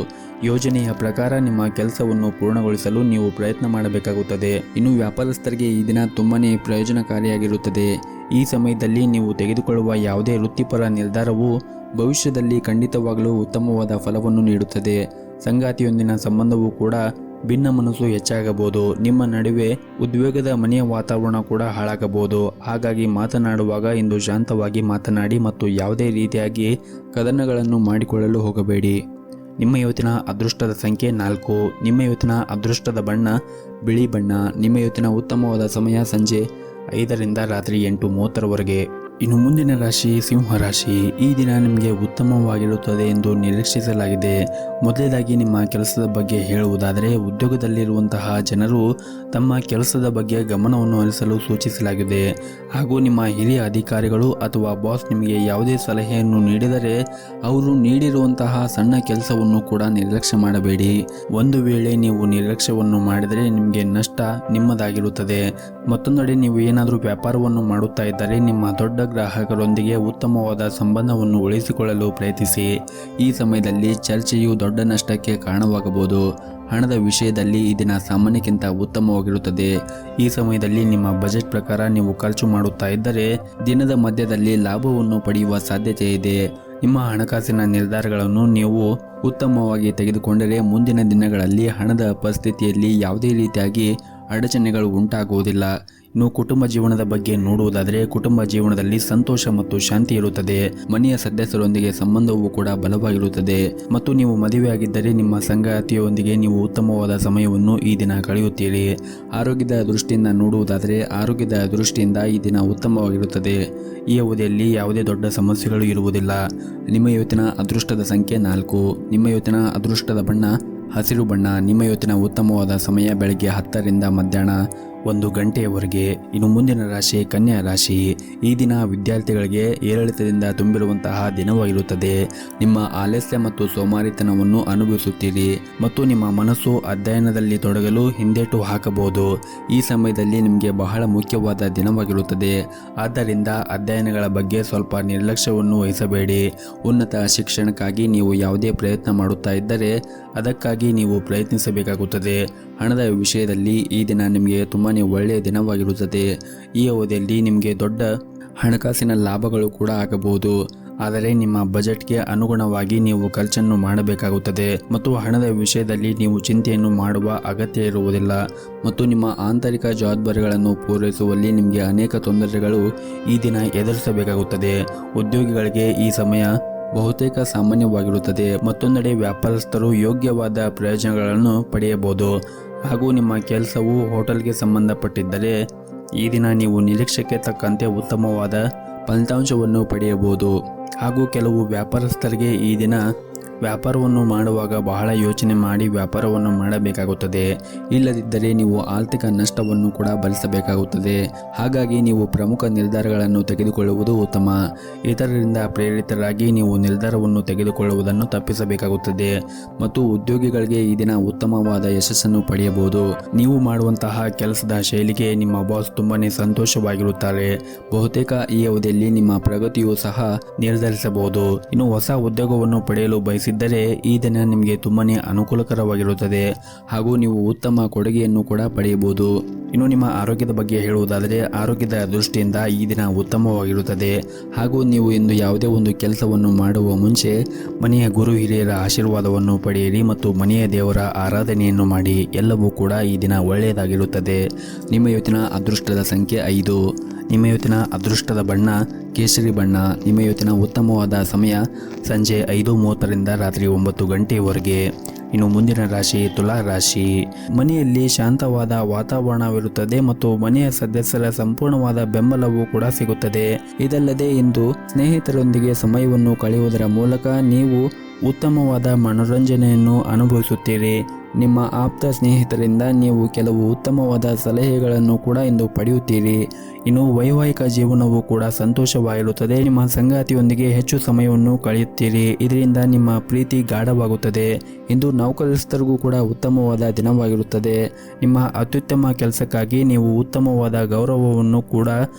ಯೋಜನೆಯ ಪ್ರಕಾರ ನಿಮ್ಮ ಕೆಲಸವನ್ನು ಪೂರ್ಣಗೊಳಿಸಲು ನೀವು ಪ್ರಯತ್ನ ಮಾಡಬೇಕಾಗುತ್ತದೆ. ಇನ್ನು ವ್ಯಾಪಾರಸ್ಥರಿಗೆ ಈ ದಿನ ತುಂಬಾನೇ ಪ್ರಯೋಜನಕಾರಿಯಾಗಿರುತ್ತದೆ. ಈ ಸಮಯದಲ್ಲಿ ನೀವು ತೆಗೆದುಕೊಳ್ಳುವ ಯಾವುದೇ ವೃತ್ತಿಪರ ನಿರ್ಧಾರವು ಭವಿಷ್ಯದಲ್ಲಿ ಖಂಡಿತವಾಗಲೂ ಉತ್ತಮವಾದ ಫಲವನ್ನು ನೀಡುತ್ತದೆ. ಸಂಗಾತಿಯೊಂದಿನ ಸಂಬಂಧವೂ ಕೂಡ ಭಿನ್ನ ಮನಸ್ಸು ಹೆಚ್ಚಾಗಬಹುದು. ನಿಮ್ಮ ನಡುವೆ ಉದ್ವೇಗದ ಮನೆಯ ವಾತಾವರಣ ಕೂಡ ಹಾಳಾಗಬಹುದು. ಹಾಗಾಗಿ ಮಾತನಾಡುವಾಗ ಇಂದು ಶಾಂತವಾಗಿ ಮಾತನಾಡಿ ಮತ್ತು ಯಾವುದೇ ರೀತಿಯಾಗಿ ಕದನಗಳನ್ನು ಮಾಡಿಕೊಳ್ಳಲು ಹೋಗಬೇಡಿ. ನಿಮ್ಮ ಇವತ್ತಿನ ಅದೃಷ್ಟದ ಸಂಖ್ಯೆ 4. ನಿಮ್ಮ ಇವತ್ತಿನ ಅದೃಷ್ಟದ ಬಣ್ಣ ಬಿಳಿ ಬಣ್ಣ. ನಿಮ್ಮ ಇವತ್ತಿನ ಉತ್ತಮವಾದ ಸಮಯ ಸಂಜೆ 5ರಿಂದ ರಾತ್ರಿ 8:30ರವರೆಗೆ. ಇನ್ನು ಮುಂದಿನ ರಾಶಿ ಸಿಂಹ ರಾಶಿ. ಈ ದಿನ ನಿಮಗೆ ಉತ್ತಮವಾಗಿರುತ್ತದೆ ಎಂದು ನಿರೀಕ್ಷಿಸಲಾಗಿದೆ. ಮೊದಲನೇದಾಗಿ ನಿಮ್ಮ ಕೆಲಸದ ಬಗ್ಗೆ ಹೇಳುವುದಾದರೆ ಉದ್ಯೋಗದಲ್ಲಿರುವಂತಹ ಜನರು ತಮ್ಮ ಕೆಲಸದ ಬಗ್ಗೆ ಗಮನವನ್ನು ಹರಿಸಲು ಸೂಚಿಸಲಾಗಿದೆ. ಹಾಗೂ ನಿಮ್ಮ ಹಿರಿಯ ಅಧಿಕಾರಿಗಳು ಅಥವಾ ಬಾಸ್ ನಿಮಗೆ ಯಾವುದೇ ಸಲಹೆಯನ್ನು ನೀಡಿದರೆ ಅವರು ನೀಡಿರುವಂತಹ ಸಣ್ಣ ಕೆಲಸವನ್ನು ಕೂಡ ನಿರ್ಲಕ್ಷ್ಯ ಮಾಡಬೇಡಿ. ಒಂದು ವೇಳೆ ನೀವು ನಿರ್ಲಕ್ಷ್ಯವನ್ನು ಮಾಡಿದರೆ ನಿಮಗೆ ನಷ್ಟ ನಿಮ್ಮದಾಗಿರುತ್ತದೆ. ಮತ್ತೊಂದೆಡೆ ನೀವು ಏನಾದರೂ ವ್ಯಾಪಾರವನ್ನು ಮಾಡುತ್ತಾ ಇದ್ದರೆ ನಿಮ್ಮ ದೊಡ್ಡ ಗ್ರಾಹಕರೊಂದಿಗೆ ಉತ್ತಮವಾದ ಸಂಬಂಧವನ್ನು ಉಳಿಸಿಕೊಳ್ಳಲು ಪ್ರಯತ್ನಿಸಿ. ಈ ಸಮಯದಲ್ಲಿ ಚರ್ಚೆಯು ದೊಡ್ಡ ನಷ್ಟಕ್ಕೆ ಕಾರಣವಾಗಬಹುದು. ಹಣದ ವಿಷಯದಲ್ಲಿ ಈ ದಿನ ಸಾಮಾನ್ಯಕ್ಕಿಂತ ಉತ್ತಮವಾಗಿರುತ್ತದೆ. ಈ ಸಮಯದಲ್ಲಿ ನಿಮ್ಮ ಬಜೆಟ್ ಪ್ರಕಾರ ನೀವು ಖರ್ಚು ಮಾಡುತ್ತಾ ಇದ್ದರೆ ದಿನದ ಮಧ್ಯದಲ್ಲಿ ಲಾಭವನ್ನು ಪಡೆಯುವ ಸಾಧ್ಯತೆ ಇದೆ. ನಿಮ್ಮ ಹಣಕಾಸಿನ ನಿರ್ಧಾರಗಳನ್ನು ನೀವು ಉತ್ತಮವಾಗಿ ತೆಗೆದುಕೊಂಡರೆ ಮುಂದಿನ ದಿನಗಳಲ್ಲಿ ಹಣದ ಪರಿಸ್ಥಿತಿಯಲ್ಲಿ ಯಾವುದೇ ರೀತಿಯಾಗಿ ಅಡಚಣೆಗಳು ಉಂಟಾಗುವುದಿಲ್ಲ. ಇನ್ನು ಕುಟುಂಬ ಜೀವನದ ಬಗ್ಗೆ ನೋಡುವುದಾದರೆ ಕುಟುಂಬ ಜೀವನದಲ್ಲಿ ಸಂತೋಷ ಮತ್ತು ಶಾಂತಿ ಇರುತ್ತದೆ. ಮನೆಯ ಸದಸ್ಯರೊಂದಿಗೆ ಸಂಬಂಧವೂ ಕೂಡ ಬಲವಾಗಿರುತ್ತದೆ. ಮತ್ತು ನೀವು ಮದುವೆಯಾಗಿದ್ದರೆ ನಿಮ್ಮ ಸಂಗಾತಿಯೊಂದಿಗೆ ನೀವು ಉತ್ತಮವಾದ ಸಮಯವನ್ನು ಈ ದಿನ ಕಳೆಯುತ್ತೀರಿ. ಆರೋಗ್ಯದ ದೃಷ್ಟಿಯಿಂದ ನೋಡುವುದಾದರೆ ಆರೋಗ್ಯದ ದೃಷ್ಟಿಯಿಂದ ಈ ದಿನ ಉತ್ತಮವಾಗಿರುತ್ತದೆ. ಈ ಅವಧಿಯಲ್ಲಿ ಯಾವುದೇ ದೊಡ್ಡ ಸಮಸ್ಯೆಗಳು ಇರುವುದಿಲ್ಲ. ನಿಮ್ಮ ಇವತ್ತಿನ ಅದೃಷ್ಟದ ಸಂಖ್ಯೆ 4. ನಿಮ್ಮ ಇವತ್ತಿನ ಅದೃಷ್ಟದ ಬಣ್ಣ ಹಸಿರು ಬಣ್ಣ. ನಿಮ್ಮ ಇವತ್ತಿನ ಉತ್ತಮವಾದ ಸಮಯ ಬೆಳಗ್ಗೆ 10ರಿಂದ ಮಧ್ಯಾಹ್ನ 1 ಗಂಟೆಯವರೆಗೆ. ಇನ್ನು ಮುಂದಿನ ರಾಶಿ ಕನ್ಯಾ ರಾಶಿ. ಈ ದಿನ ವಿದ್ಯಾರ್ಥಿಗಳಿಗೆ ಏರಿಳಿತದಿಂದ ತುಂಬಿರುವಂತಹ ದಿನವಾಗಿರುತ್ತದೆ. ನಿಮ್ಮ ಆಲಸ್ಯ ಮತ್ತು ಸೋಮಾರಿತನವನ್ನು ಅನುಭವಿಸುತ್ತೀರಿ ಮತ್ತು ನಿಮ್ಮ ಮನಸ್ಸು ಅಧ್ಯಯನದಲ್ಲಿ ತೊಡಗಲು ಹಿಂದೇಟು ಹಾಕಬಹುದು. ಈ ಸಮಯದಲ್ಲಿ ನಿಮಗೆ ಬಹಳ ಮುಖ್ಯವಾದ ದಿನವಾಗಿರುತ್ತದೆ. ಆದ್ದರಿಂದ ಅಧ್ಯಯನಗಳ ಬಗ್ಗೆ ಸ್ವಲ್ಪ ನಿರ್ಲಕ್ಷ್ಯವನ್ನು ವಹಿಸಬೇಡಿ. ಉನ್ನತ ಶಿಕ್ಷಣಕ್ಕಾಗಿ ನೀವು ಯಾವುದೇ ಪ್ರಯತ್ನ ಮಾಡುತ್ತಾ ಇದ್ದರೆ ಅದಕ್ಕಾಗಿ ನೀವು ಪ್ರಯತ್ನಿಸಬೇಕಾಗುತ್ತದೆ. ಹಣದ ವಿಷಯದಲ್ಲಿ ಈ ದಿನ ನಿಮಗೆ ತುಂಬಾ ಒಳ್ಳೆಯ ದಿನವಾಗಿರುತ್ತದೆ. ಈ ಅವಧಿಯಲ್ಲಿ ನಿಮಗೆ ದೊಡ್ಡ ಹಣಕಾಸಿನ ಲಾಭಗಳು ಕೂಡ ಆಗಬಹುದು. ಆದರೆ ನಿಮ್ಮ ಬಜೆಟ್ಗೆ ಅನುಗುಣವಾಗಿ ನೀವು ಖರ್ಚನ್ನು ಮಾಡಬೇಕಾಗುತ್ತದೆ ಮತ್ತು ಹಣದ ವಿಷಯದಲ್ಲಿ ನೀವು ಚಿಂತೆಯನ್ನು ಮಾಡುವ ಅಗತ್ಯ ಇರುವುದಿಲ್ಲ ಮತ್ತು ನಿಮ್ಮ ಆಂತರಿಕ ಜವಾಬ್ದಾರಿಗಳನ್ನು ಪೂರೈಸುವಲ್ಲಿ ನಿಮಗೆ ಅನೇಕ ತೊಂದರೆಗಳು ಈ ದಿನ ಎದುರಿಸಬೇಕಾಗುತ್ತದೆ. ಉದ್ಯೋಗಿಗಳಿಗೆ ಈ ಸಮಯ ಬಹುತೇಕ ಸಾಮಾನ್ಯವಾಗಿರುತ್ತದೆ. ಮತ್ತೊಂದೆಡೆ ವ್ಯಾಪಾರಸ್ಥರು ಯೋಗ್ಯವಾದ ಪ್ರಯೋಜನಗಳನ್ನು ಪಡೆಯಬಹುದು ಹಾಗೂ ನಿಮ್ಮ ಕೆಲಸವು ಹೋಟೆಲ್ಗೆ ಸಂಬಂಧಪಟ್ಟಿದ್ದರೆ ಈ ದಿನ ನೀವು ನಿರೀಕ್ಷೆಗೆ ತಕ್ಕಂತೆ ಉತ್ತಮವಾದ ಫಲಿತಾಂಶವನ್ನು ಪಡೆಯಬಹುದು. ಹಾಗೂ ಕೆಲವು ವ್ಯಾಪಾರಸ್ಥರಿಗೆ ಈ ದಿನ ವ್ಯಾಪಾರವನ್ನು ಮಾಡುವಾಗ ಬಹಳ ಯೋಚನೆ ಮಾಡಿ ವ್ಯಾಪಾರವನ್ನು ಮಾಡಬೇಕಾಗುತ್ತದೆ. ಇಲ್ಲದಿದ್ದರೆ ನೀವು ಆರ್ಥಿಕ ನಷ್ಟವನ್ನು ಕೂಡ ಭರಿಸಬೇಕಾಗುತ್ತದೆ. ಹಾಗಾಗಿ ನೀವು ಪ್ರಮುಖ ನಿರ್ಧಾರಗಳನ್ನು ತೆಗೆದುಕೊಳ್ಳುವುದು ಉತ್ತಮ. ಇತರರಿಂದ ಪ್ರೇರಿತರಾಗಿ ನೀವು ನಿರ್ಧಾರವನ್ನು ತೆಗೆದುಕೊಳ್ಳುವುದನ್ನು ತಪ್ಪಿಸಬೇಕಾಗುತ್ತದೆ ಮತ್ತು ಉದ್ಯೋಗಿಗಳಿಗೆ ಈ ದಿನ ಉತ್ತಮವಾದ ಯಶಸ್ಸನ್ನು ಪಡೆಯಬಹುದು. ನೀವು ಮಾಡುವಂತಹ ಕೆಲಸದ ಶೈಲಿಗೆ ನಿಮ್ಮ ಬಾಸ್ ತುಂಬಾನೇ ಸಂತೋಷವಾಗಿರುತ್ತಾರೆ. ಬಹುತೇಕ ಈ ಅವಧಿಯಲ್ಲಿ ನಿಮ್ಮ ಪ್ರಗತಿಯು ಸಹ ನಿರ್ಧರಿಸಬಹುದು. ಇನ್ನು ಹೊಸ ಉದ್ಯೋಗವನ್ನು ಪಡೆಯಲು ಬಯಸಿದ್ದರೆ ಈ ದಿನ ನಿಮಗೆ ತುಂಬಾನೇ ಅನುಕೂಲಕರವಾಗಿರುತ್ತದೆ ಹಾಗೂ ನೀವು ಉತ್ತಮ ಕೊಡುಗೆಯನ್ನು ಕೂಡ ಪಡೆಯಬಹುದು. ಇನ್ನು ನಿಮ್ಮ ಆರೋಗ್ಯದ ಬಗ್ಗೆ ಹೇಳುವುದಾದರೆ ಆರೋಗ್ಯದ ದೃಷ್ಟಿಯಿಂದ ಈ ದಿನ ಉತ್ತಮವಾಗಿರುತ್ತದೆ ಹಾಗೂ ನೀವು ಇಂದು ಯಾವುದೇ ಒಂದು ಕೆಲಸವನ್ನು ಮಾಡುವ ಮುಂಚೆ ಮನೆಯ ಗುರು ಹಿರಿಯರ ಆಶೀರ್ವಾದವನ್ನು ಪಡೆಯಿರಿ ಮತ್ತು ಮನೆಯ ದೇವರ ಆರಾಧನೆಯನ್ನು ಮಾಡಿ. ಎಲ್ಲವೂ ಕೂಡ ಈ ದಿನ ಒಳ್ಳೆಯದಾಗಿರುತ್ತದೆ. ನಿಮ್ಮ ಇವತ್ತಿನ ಅದೃಷ್ಟದ ಸಂಖ್ಯೆ 5. ನಿಮ್ಮ ಇವತ್ತಿನ ಅದೃಷ್ಟದ ಬಣ್ಣ ಕೇಸರಿ ಬಣ್ಣ. ನಿಮ್ಮ ಇವತ್ತಿನ ಉತ್ತಮವಾದ ಸಮಯ ಸಂಜೆ 5:30ರಿಂದ ರಾತ್ರಿ 9 ಗಂಟೆಯವರೆಗೆ. ಇನ್ನು ಮುಂದಿನ ರಾಶಿ ತುಲಾ ರಾಶಿ. ಮನೆಯಲ್ಲಿ ಶಾಂತವಾದ ವಾತಾವರಣವಿರುತ್ತದೆ ಮತ್ತು ಮನೆಯ ಸದಸ್ಯರ ಸಂಪೂರ್ಣವಾದ ಬೆಂಬಲವೂ ಕೂಡ ಸಿಗುತ್ತದೆ. ಇದಲ್ಲದೆ ಇಂದು ಸ್ನೇಹಿತರೊಂದಿಗೆ ಸಮಯವನ್ನು ಕಳೆಯುವುದರ ಮೂಲಕ ನೀವು ಉತ್ತಮವಾದ ಮನೋರಂಜನೆಯನ್ನು ಅನುಭವಿಸುತ್ತೀರಿ. ನಿಮ್ಮ ಆಪ್ತ ಸ್ನೇಹಿತರಿಂದ ನೀವು ಕೆಲವು ಉತ್ತಮವಾದ ಸಲಹೆಗಳನ್ನು ಕೂಡ ಇಂದು ಪಡೆಯುತ್ತೀರಿ. ಇನ್ನು ವೈವಾಹಿಕ ಜೀವನವೂ ಕೂಡ ಸಂತೋಷವಾಗಿರುತ್ತದೆ. ನಿಮ್ಮ ಸಂಗಾತಿಯೊಂದಿಗೆ ಹೆಚ್ಚು ಸಮಯವನ್ನು ಕಳೆಯುತ್ತೀರಿ. ಇದರಿಂದ ನಿಮ್ಮ ಪ್ರೀತಿ ಗಾಢವಾಗುತ್ತದೆ. ಇಂದು ನೌಕರಸ್ಥರಿಗೂ ಕೂಡ ಉತ್ತಮವಾದ ದಿನವಾಗಿರುತ್ತದೆ. ನಿಮ್ಮ ಅತ್ಯುತ್ತಮ ಕೆಲಸಕ್ಕಾಗಿ ನೀವು ಉತ್ತಮವಾದ ಗೌರವವನ್ನು ಕೂಡ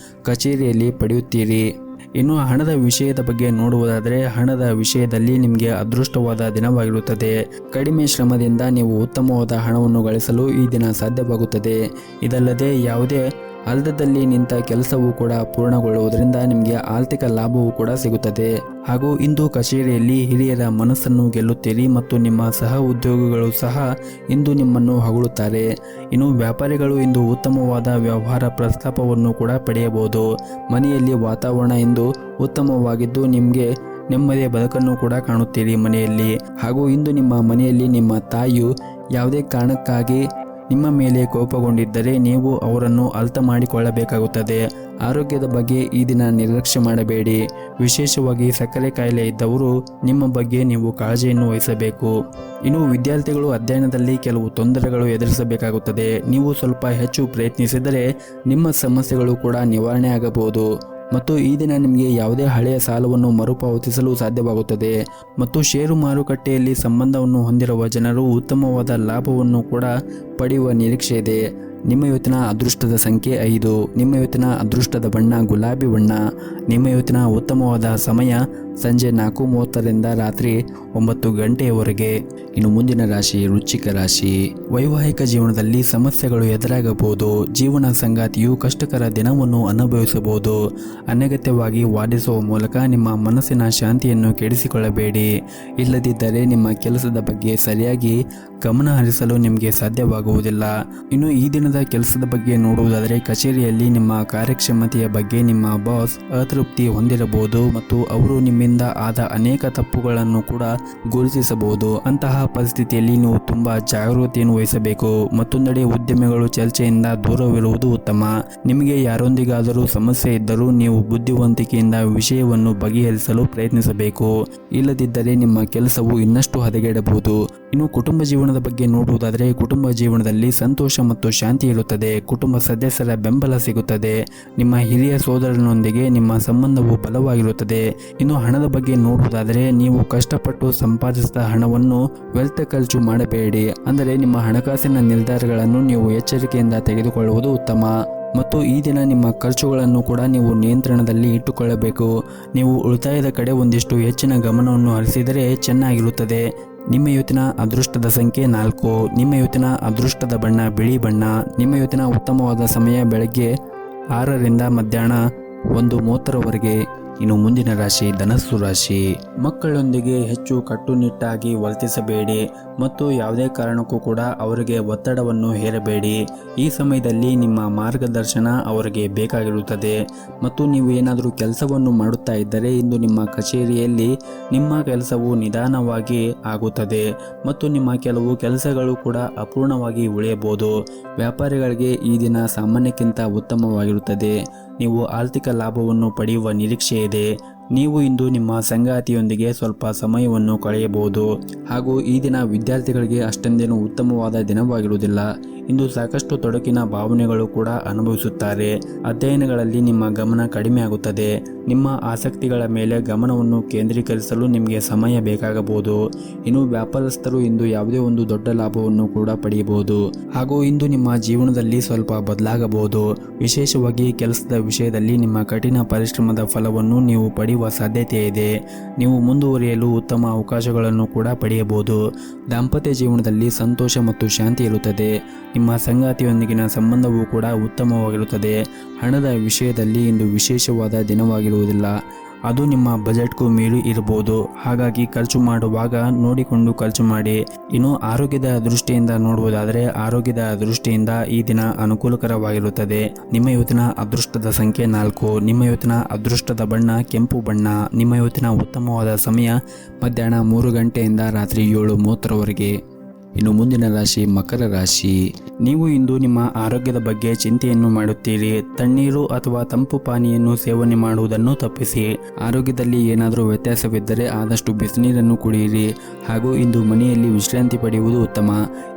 ಕಚೇರಿಯಲ್ಲಿ ಪಡೆಯುತ್ತೀರಿ. ಇನ್ನು ಹಣದ ವಿಷಯದ ಬಗ್ಗೆ ನೋಡುವುದಾದರೆ ಹಣದ ವಿಷಯದಲ್ಲಿ ನಿಮಗೆ ಅದೃಷ್ಟವಾದ ದಿನವಾಗಿರುತ್ತದೆ. ಕಡಿಮೆ ಶ್ರಮದಿಂದ ನೀವು ಉತ್ತಮವಾದ ಹಣವನ್ನು ಗಳಿಸಲು ಈ ದಿನ ಸಾಧ್ಯವಾಗುತ್ತದೆ. ಇದಲ್ಲದೆ ಯಾವುದೇ ಅರ್ಧದಲ್ಲಿ ನಿಂತ ಕೆಲಸವೂ ಕೂಡ ಪೂರ್ಣಗೊಳ್ಳುವುದರಿಂದ ನಿಮಗೆ ಆರ್ಥಿಕ ಲಾಭವೂ ಕೂಡ ಸಿಗುತ್ತದೆ. ಹಾಗೂ ಇಂದು ಕಚೇರಿಯಲ್ಲಿ ಹಿರಿಯರ ಮನಸ್ಸನ್ನು ಗೆಲ್ಲುತ್ತೀರಿ ಮತ್ತು ನಿಮ್ಮ ಸಹ ಉದ್ಯೋಗಿಗಳು ಸಹ ಇಂದು ನಿಮ್ಮನ್ನು ಹೊಗಳುತ್ತಾರೆ. ಇನ್ನು ವ್ಯಾಪಾರಿಗಳು ಇಂದು ಉತ್ತಮವಾದ ವ್ಯವಹಾರ ಪ್ರಸ್ತಾಪವನ್ನು ಕೂಡ ಪಡೆಯಬಹುದು. ಮನೆಯಲ್ಲಿ ವಾತಾವರಣ ಇಂದು ಉತ್ತಮವಾಗಿದ್ದು ನಿಮಗೆ ನೆಮ್ಮದಿಯ ಬದುಕನ್ನು ಕೂಡ ಕಾಣುತ್ತೀರಿ ಮನೆಯಲ್ಲಿ. ಹಾಗೂ ಇಂದು ನಿಮ್ಮ ಮನೆಯಲ್ಲಿ ನಿಮ್ಮ ತಾಯಿಯು ಯಾವುದೇ ಕಾರಣಕ್ಕಾಗಿ ನಿಮ್ಮ ಮೇಲೆ ಕೋಪಗೊಂಡಿದ್ದರೆ ನೀವು ಅವರನ್ನು ಅರ್ಥ ಮಾಡಿಕೊಳ್ಳಬೇಕಾಗುತ್ತದೆ. ಆರೋಗ್ಯದ ಬಗ್ಗೆ ಈ ದಿನ ನಿರ್ಲಕ್ಷ್ಯ ಮಾಡಬೇಡಿ. ವಿಶೇಷವಾಗಿ ಸಕ್ಕರೆ ಕಾಯಿಲೆ ಇದ್ದವರು ನಿಮ್ಮ ಬಗ್ಗೆ ನೀವು ಕಾಳಜಿಯನ್ನು ವಹಿಸಬೇಕು. ಇನ್ನು ವಿದ್ಯಾರ್ಥಿಗಳು ಅಧ್ಯಯನದಲ್ಲಿ ಕೆಲವು ತೊಂದರೆಗಳು ಎದುರಿಸಬೇಕಾಗುತ್ತದೆ. ನೀವು ಸ್ವಲ್ಪ ಹೆಚ್ಚು ಪ್ರಯತ್ನಿಸಿದರೆ ನಿಮ್ಮ ಸಮಸ್ಯೆಗಳು ಕೂಡ ನಿವಾರಣೆ ಆಗಬಹುದು ಮತ್ತು ಈ ದಿನ ನಿಮಗೆ ಯಾವುದೇ ಹಳೆಯ ಸಾಲವನ್ನು ಮರುಪಾವತಿಸಲು ಸಾಧ್ಯವಾಗುತ್ತದೆ. ಮತ್ತು ಷೇರು ಮಾರುಕಟ್ಟೆಯಲ್ಲಿ ಸಂಬಂಧವನ್ನು ಹೊಂದಿರುವ ಜನರು ಉತ್ತಮವಾದ ಲಾಭವನ್ನು ಕೂಡ ಪಡೆಯುವ ನಿರೀಕ್ಷೆ ಇದೆ. ನಿಮ್ಮ ಇವತ್ತಿನ ಅದೃಷ್ಟದ ಸಂಖ್ಯೆ 5. ನಿಮ್ಮ ಇವತ್ತಿನ ಅದೃಷ್ಟದ ಬಣ್ಣ ಗುಲಾಬಿ ಬಣ್ಣ. ನಿಮ್ಮ ಇವತ್ತಿನ ಉತ್ತಮವಾದ ಸಮಯ ಸಂಜೆ 4:30ರಿಂದ ರಾತ್ರಿ 9 ಗಂಟೆಯವರೆಗೆ. ಇನ್ನು ಮುಂದಿನ ರಾಶಿ ವೃಶ್ಚಿಕ ರಾಶಿ. ವೈವಾಹಿಕ ಜೀವನದಲ್ಲಿ ಸಮಸ್ಯೆಗಳು ಎದುರಾಗಬಹುದು. ಜೀವನ ಸಂಗಾತಿಯು ಕಷ್ಟಕರ ದಿನವನ್ನು ಅನುಭವಿಸಬಹುದು. ಅನಗತ್ಯವಾಗಿ ವಾದಿಸುವ ಮೂಲಕ ನಿಮ್ಮ ಮನಸ್ಸಿನ ಶಾಂತಿಯನ್ನು ಕೆಡಿಸಿಕೊಳ್ಳಬೇಡಿ. ಇಲ್ಲದಿದ್ದರೆ ನಿಮ್ಮ ಕೆಲಸದ ಬಗ್ಗೆ ಸರಿಯಾಗಿ ಗಮನ ಹರಿಸಲು ನಿಮಗೆ ಸಾಧ್ಯವಾಗುವುದಿಲ್ಲ. ಇನ್ನು ಈ ದಿನದ ಕೆಲಸದ ಬಗ್ಗೆ ನೋಡುವುದಾದರೆ ಕಚೇರಿಯಲ್ಲಿ ನಿಮ್ಮ ಕಾರ್ಯಕ್ಷಮತೆಯ ಬಗ್ಗೆ ನಿಮ್ಮ ಬಾಸ್ ಅತೃಪ್ತಿ ಹೊಂದಿರಬಹುದು ಮತ್ತು ಅವರು ನಿಮ್ಮಿಂದ ಆದ ಅನೇಕ ತಪ್ಪುಗಳನ್ನು ಕೂಡ ಗುರುತಿಸಬಹುದು. ಅಂತಹ ಪರಿಸ್ಥಿತಿಯಲ್ಲಿ ನೀವು ತುಂಬಾ ಜಾಗರೂಕತೆಯನ್ನು ವಹಿಸಬೇಕು. ಮತ್ತೊಂದೆಡೆ ಉದ್ಯಮಿಗಳು ಚರ್ಚೆಯಿಂದ ದೂರವಿರುವುದು ಉತ್ತಮ. ನಿಮಗೆ ಯಾರೊಂದಿಗಾದರೂ ಸಮಸ್ಯೆ ಇದ್ದರೂ ನೀವು ಬುದ್ಧಿವಂತಿಕೆಯಿಂದ ವಿಷಯವನ್ನು ಬಗೆಹರಿಸಲು ಪ್ರಯತ್ನಿಸಬೇಕು. ಇಲ್ಲದಿದ್ದರೆ ನಿಮ್ಮ ಕೆಲಸವು ಇನ್ನಷ್ಟು ಹದಗೆಡಬಹುದು. ಇನ್ನು ಕುಟುಂಬ ಜೀವನದ ಬಗ್ಗೆ ನೋಡುವುದಾದರೆ ಕುಟುಂಬ ಜೀವನದಲ್ಲಿ ಸಂತೋಷ ಮತ್ತು ಶಾಂತಿ ಇರುತ್ತದೆ. ಕುಟುಂಬ ಸದಸ್ಯರ ಬೆಂಬಲ ಸಿಗುತ್ತದೆ. ನಿಮ್ಮ ಹಿರಿಯ ಸೋದರನೊಂದಿಗೆ ನಿಮ್ಮ ಸಂಬಂಧವು ಬಲವಾಗಿರುತ್ತದೆ. ಇನ್ನು ಹಣದ ಬಗ್ಗೆ ನೋಡುವುದಾದರೆ ನೀವು ಕಷ್ಟಪಟ್ಟು ಸಂಪಾದಿಸಿದ ಹಣವನ್ನು ವ್ಯರ್ಥ ಖರ್ಚು ಮಾಡಬೇಡಿ. ಅಂದರೆ ನಿಮ್ಮ ಹಣಕಾಸಿನ ನಿರ್ಧಾರಗಳನ್ನು ನೀವು ಎಚ್ಚರಿಕೆಯಿಂದ ತೆಗೆದುಕೊಳ್ಳುವುದು ಉತ್ತಮ. ಮತ್ತು ಈ ದಿನ ನಿಮ್ಮ ಖರ್ಚುಗಳನ್ನು ಕೂಡ ನೀವು ನಿಯಂತ್ರಣದಲ್ಲಿ ಇಟ್ಟುಕೊಳ್ಳಬೇಕು. ನೀವು ಉಳಿತಾಯದ ಕಡೆ ಒಂದಿಷ್ಟು ಹೆಚ್ಚಿನ ಗಮನವನ್ನು ಹರಿಸಿದರೆ ಚೆನ್ನಾಗಿರುತ್ತದೆ. ನಿಮ್ಮ ಇವತ್ತಿನ ಅದೃಷ್ಟದ ಸಂಖ್ಯೆ 4. ನಿಮ್ಮ ಇವತ್ತಿನ ಅದೃಷ್ಟದ ಬಣ್ಣ ಬಿಳಿ ಬಣ್ಣ. ನಿಮ್ಮ ಇವತ್ತಿನ ಉತ್ತಮವಾದ ಸಮಯ ಬೆಳಗ್ಗೆ 6ರಿಂದ ಮಧ್ಯಾಹ್ನ 1:30 ಇನ್ನು ಮುಂದಿನ ರಾಶಿ ಧನಸ್ಸು ರಾಶಿ. ಮಕ್ಕಳೊಂದಿಗೆ ಹೆಚ್ಚು ಕಟ್ಟುನಿಟ್ಟಾಗಿ ವರ್ತಿಸಬೇಡಿ ಮತ್ತು ಯಾವುದೇ ಕಾರಣಕ್ಕೂ ಕೂಡ ಅವರಿಗೆ ಒತ್ತಡವನ್ನು ಹೇರಬೇಡಿ. ಈ ಸಮಯದಲ್ಲಿ ನಿಮ್ಮ ಮಾರ್ಗದರ್ಶನ ಅವರಿಗೆ ಬೇಕಾಗಿರುತ್ತದೆ ಮತ್ತು ನೀವು ಏನಾದರೂ ಕೆಲಸವನ್ನು ಮಾಡುತ್ತಾ ಇದ್ದರೆ ಇಂದು ನಿಮ್ಮ ಕಚೇರಿಯಲ್ಲಿ ನಿಮ್ಮ ಕೆಲಸವು ನಿಧಾನವಾಗಿ ಆಗುತ್ತದೆ ಮತ್ತು ನಿಮ್ಮ ಕೆಲವು ಕೆಲಸಗಳು ಕೂಡ ಅಪೂರ್ಣವಾಗಿ ಉಳಿಯಬಹುದು. ವ್ಯಾಪಾರಿಗಳಿಗೆ ಈ ದಿನ ಸಾಮಾನ್ಯಕ್ಕಿಂತ ಉತ್ತಮವಾಗಿರುತ್ತದೆ. ನೀವು ಆರ್ಥಿಕ ಲಾಭವನ್ನು ಪಡೆಯುವ ನಿರೀಕ್ಷೆ ಇದೆ. ನೀವು ಇಂದು ನಿಮ್ಮ ಸಂಗಾತಿಯೊಂದಿಗೆ ಸ್ವಲ್ಪ ಸಮಯವನ್ನು ಕಳೆಯಬಹುದು ಹಾಗೂ ಈ ದಿನ ವಿದ್ಯಾರ್ಥಿಗಳಿಗೆ ಅಷ್ಟೊಂದೇನು ಉತ್ತಮವಾದ ದಿನವಾಗಿರುವುದಿಲ್ಲ. ಇಂದು ಸಾಕಷ್ಟು ತೊಡಕಿನ ಭಾವನೆಗಳು ಕೂಡ ಅನುಭವಿಸುತ್ತಾರೆ. ಅಧ್ಯಯನಗಳಲ್ಲಿ ನಿಮ್ಮ ಗಮನ ಕಡಿಮೆ ಆಗುತ್ತದೆ. ನಿಮ್ಮ ಆಸಕ್ತಿಗಳ ಮೇಲೆ ಗಮನವನ್ನು ಕೇಂದ್ರೀಕರಿಸಲು ನಿಮಗೆ ಸಮಯ ಬೇಕಾಗಬಹುದು. ಇನ್ನು ವ್ಯಾಪಾರಸ್ಥರು ಇಂದು ಯಾವುದೇ ಒಂದು ದೊಡ್ಡ ಲಾಭವನ್ನು ಕೂಡ ಪಡೆಯಬಹುದು ಹಾಗೂ ಇಂದು ನಿಮ್ಮ ಜೀವನದಲ್ಲಿ ಸ್ವಲ್ಪ ಬದಲಾಗಬಹುದು. ವಿಶೇಷವಾಗಿ ಕೆಲಸದ ವಿಷಯದಲ್ಲಿ ನಿಮ್ಮ ಕಠಿಣ ಪರಿಶ್ರಮದ ಫಲವನ್ನು ನೀವು ಪಡೆಯುವ ಸಾಧ್ಯತೆ ಇದೆ. ನೀವು ಮುಂದುವರಿಯಲು ಉತ್ತಮ ಅವಕಾಶಗಳನ್ನು ಕೂಡ ಪಡೆಯಬಹುದು. ದಾಂಪತ್ಯ ಜೀವನದಲ್ಲಿ ಸಂತೋಷ ಮತ್ತು ಶಾಂತಿ ಇರುತ್ತದೆ. ನಿಮ್ಮ ಸಂಗಾತಿಯೊಂದಿಗಿನ ಸಂಬಂಧವೂ ಕೂಡ ಉತ್ತಮವಾಗಿರುತ್ತದೆ. ಹಣದ ವಿಷಯದಲ್ಲಿ ಇಂದು ವಿಶೇಷವಾದ ದಿನವಾಗಿರುವುದಿಲ್ಲ. ಅದು ನಿಮ್ಮ ಬಜೆಟ್ಗೂ ಮೀರಿ ಇರಬಹುದು. ಹಾಗಾಗಿ ಖರ್ಚು ಮಾಡುವಾಗ ನೋಡಿಕೊಂಡು ಖರ್ಚು ಮಾಡಿ. ಇನ್ನು ಆರೋಗ್ಯದ ದೃಷ್ಟಿಯಿಂದ ನೋಡುವುದಾದರೆ ಆರೋಗ್ಯದ ದೃಷ್ಟಿಯಿಂದ ಈ ದಿನ ಅನುಕೂಲಕರವಾಗಿರುತ್ತದೆ. ನಿಮ್ಮ ಇವತ್ತಿನ ಅದೃಷ್ಟದ ಸಂಖ್ಯೆ 4. ನಿಮ್ಮ ಇವತ್ತಿನ ಅದೃಷ್ಟದ ಬಣ್ಣ ಕೆಂಪು ಬಣ್ಣ. ನಿಮ್ಮ ಇವತ್ತಿನ ಉತ್ತಮವಾದ ಸಮಯ ಮಧ್ಯಾಹ್ನ 3 ಗಂಟೆಯಿಂದ ರಾತ್ರಿ 7:30. ಇನ್ನು ಮುಂದಿನ ರಾಶಿ ಮಕರ ರಾಶಿ. ನೀವು ಇಂದು ನಿಮ್ಮ ಆರೋಗ್ಯದ ಬಗ್ಗೆ ಚಿಂತೆಯನ್ನು ಮಾಡುತ್ತೀರಿ. ತಣ್ಣೀರು ಅಥವಾ ತಂಪು ಪಾನೀಯನ್ನು ಸೇವನೆ ಮಾಡುವುದನ್ನು ತಪ್ಪಿಸಿ. ಆರೋಗ್ಯದಲ್ಲಿ ಏನಾದರೂ ವ್ಯತ್ಯಾಸವಿದ್ದರೆ ಆದಷ್ಟು ಬಿಸಿನೀರನ್ನು ಕುಡಿಯಿರಿ ಹಾಗೂ ಇಂದು ಮನೆಯಲ್ಲಿ ವಿಶ್ರಾಂತಿ ಪಡೆಯುವುದು ಉತ್ತಮ.